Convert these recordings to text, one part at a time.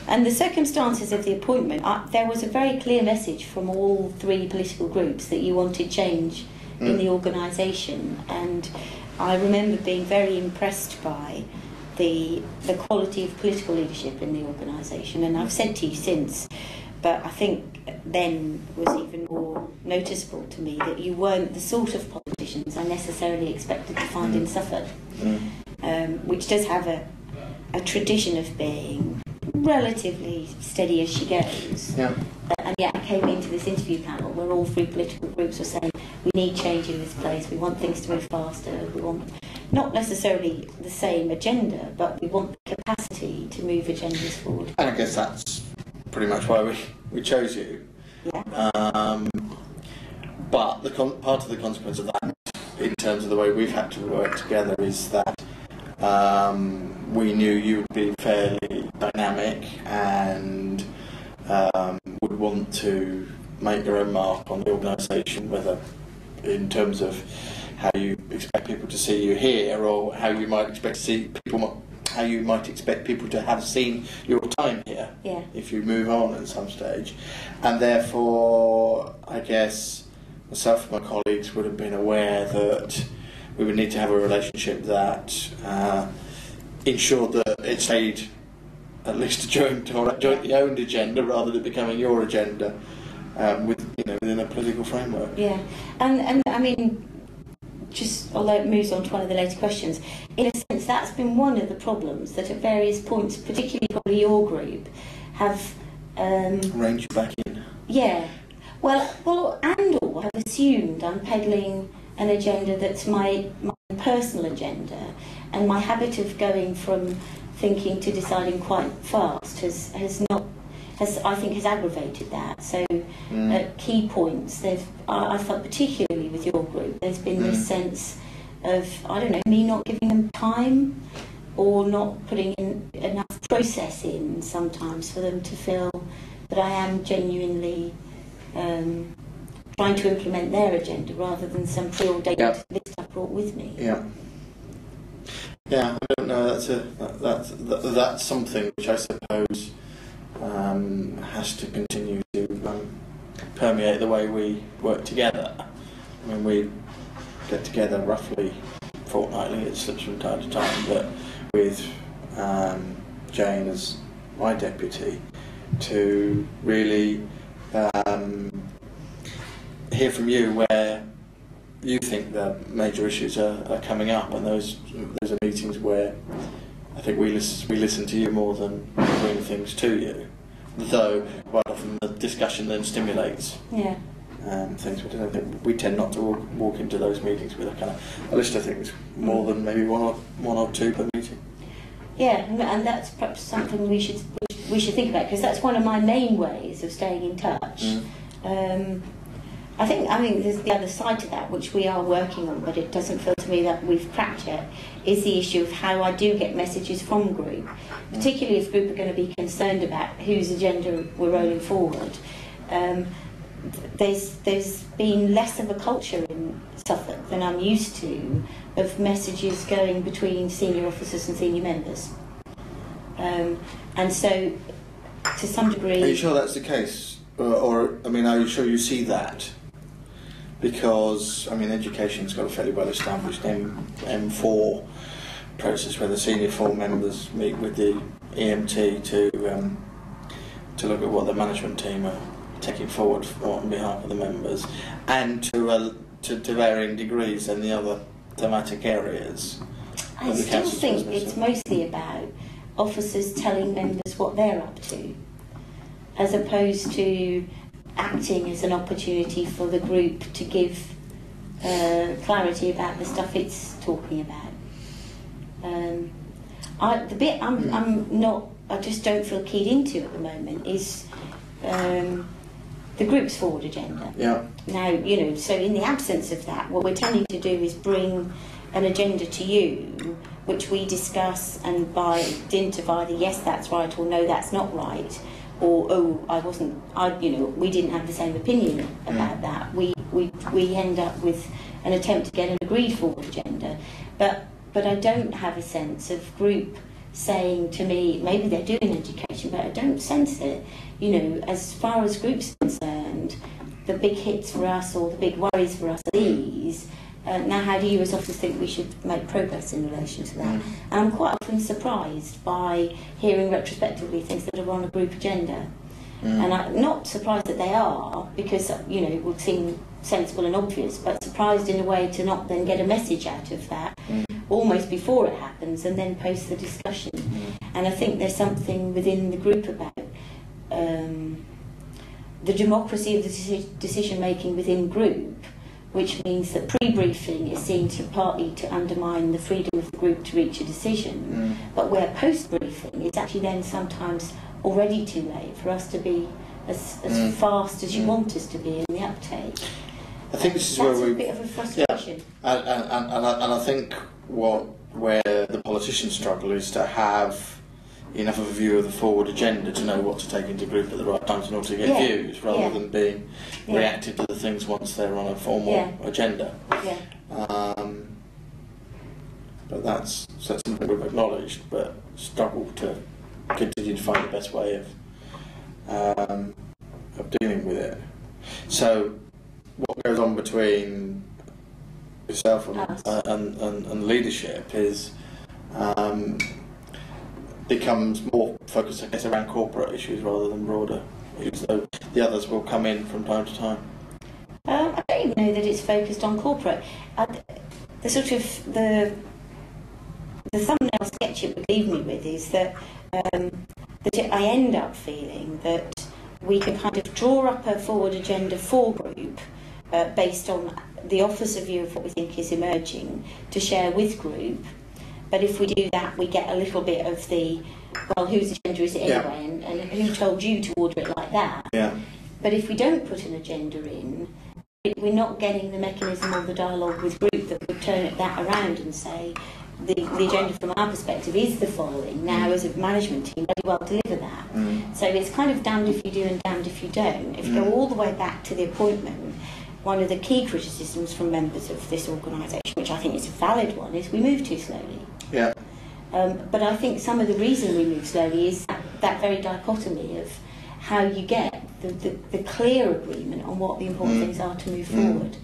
And the circumstances of the appointment, there was a very clear message from all three political groups that you wanted change in the organisation, and I remember being very impressed by the quality of political leadership in the organisation, and I've said to you since, but I think then was even more noticeable to me that you weren't the sort of politicians I necessarily expected to find in Suffolk, which does have a tradition of being relatively steady as she goes. Yeah. And yet I came into this interview panel where all three political groups were saying we need change in this place, we want things to move faster, we want not necessarily the same agenda, but we want the capacity to move agendas forward. And I guess that's pretty much why we chose you. Yeah. But part of the consequence of that, in terms of the way we've had to work together, is that we knew you would be fairly dynamic and would want to make your own mark on the organisation, whether in terms of how you expect people to see you here, or how you might expect to see people, how you might expect people to have seen your time here, if you move on at some stage. And therefore, I guess myself and my colleagues would have been aware that we would need to have a relationship that ensured that it stayed at least a jointly owned agenda rather than becoming your agenda within a political framework. Yeah, and I mean, just although it moves on to one of the later questions, in a sense that's been one of the problems that at various points, particularly probably your group, have ranged back in. Yeah, well, and or have assumed I'm peddling an agenda that's my personal agenda, and my habit of going from thinking to deciding quite fast has I think has aggravated that. So at key points, I felt particularly with your group, there's been this sense of, I don't know, me not giving them time or not putting in enough process in sometimes for them to feel that I am genuinely trying to implement their agenda rather than some preordained list I brought with me. Yeah, I don't know. That's something which I suppose has to continue to permeate the way we work together. I mean, we get together roughly fortnightly. It slips from time to time, but with Jane as my deputy, to really hear from you where you think the major issues are coming up, and those are meetings where I think we listen to you more than bring things to you, though quite often the discussion then stimulates things. But I don't think we tend not to walk into those meetings with a list of things more than maybe one or two per meeting. Yeah, and that's perhaps something we should think about, because that's one of my main ways of staying in touch. I think there's the other side to that, which we are working on, but it doesn't feel to me that we've cracked yet, is the issue of how I do get messages from group, particularly if group are going to be concerned about whose agenda we're rolling forward. There's been less of a culture in Suffolk than I'm used to of messages going between senior officers and senior members. And so, to some degree... Are you sure that's the case? Or are you sure you see that? Because, education's got a fairly well-established M4 process where the senior 4 members meet with the EMT to look at what the management team are taking forward on behalf of the members, and to varying degrees in the other thematic areas. I still think it's mostly about officers telling members what they're up to, as opposed to acting as an opportunity for the group to give clarity about the stuff it's talking about. The bit I just don't feel keyed into at the moment is the group's forward agenda. Yeah. Now, so in the absence of that, what we're tending to do is bring an agenda to you, which we discuss, and by dint of either yes, that's right, or no, that's not right, or we didn't have the same opinion about that. We end up with an attempt to get an agreed forward agenda, but I don't have a sense of group saying to me, maybe they're doing education, but I don't sense it. You know, as far as groups are concerned, the big hits for us or the big worries for us are these. Now, how do you as officers think we should make progress in relation to that? And I'm quite often surprised by hearing retrospectively things that are on a group agenda. And I'm not surprised that they are, because, you know, it would seem sensible and obvious, but surprised in a way to not then get a message out of that almost before it happens and then post the discussion. And I think there's something within the group about the democracy of the decision making within group, which means that pre-briefing is seen to partly to undermine the freedom of the group to reach a decision, but where post-briefing is actually then sometimes already too late for us to be as fast as you want us to be in the uptake. I think this is that's where a bit of a frustration. Yeah, and I think where the politicians struggle is to have enough of a view of the forward agenda to know what to take into group at the right times in order to get views, rather than being reactive to the things once they're on a formal agenda. But that's something we've acknowledged, but struggle to continue to find the best way of dealing with it. So, what goes on between yourself and leadership is becomes more focused, I guess, around corporate issues rather than broader issues. So the others will come in from time to time. I don't even know that it's focused on corporate. The sort of the thumbnail sketch it would leave me with is that I end up feeling that we can kind of draw up a forward agenda for group based on the officer view of what we think is emerging to share with group. But if we do that, we get a little bit of the, well, whose agenda is it anyway, and who told you to order it like that? But if we don't put an agenda in, we're not getting the mechanism or the dialogue with group that would turn that around and say, the agenda from our perspective is the following. Now, as a management team, very well deliver that. So it's kind of damned if you do and damned if you don't. If you go all the way back to the appointment, one of the key criticisms from members of this organisation, which I think is a valid one, is we move too slowly. But I think some of the reason we move slowly is that very dichotomy of how you get the clear agreement on what the important things are to move forward.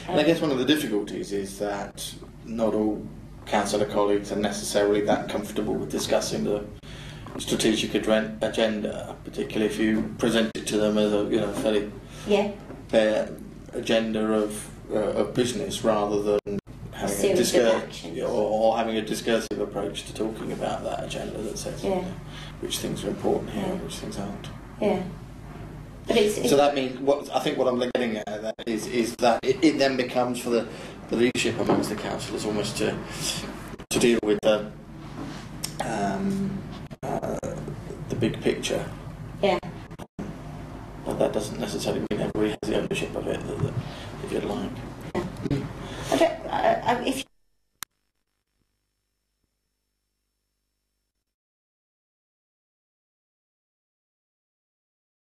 And I guess one of the difficulties is that not all councillor colleagues are necessarily that comfortable with discussing the strategic agenda, particularly if you present it to them as a fairly fair agenda of business rather than having or having a discursive approach to talking about that agenda that says which things are important here and which things aren't. But it's so that means what I'm getting at that is that it then becomes for the leadership amongst the councillors almost to deal with the big picture. But that doesn't necessarily mean everybody has the ownership of it, if you'd like. If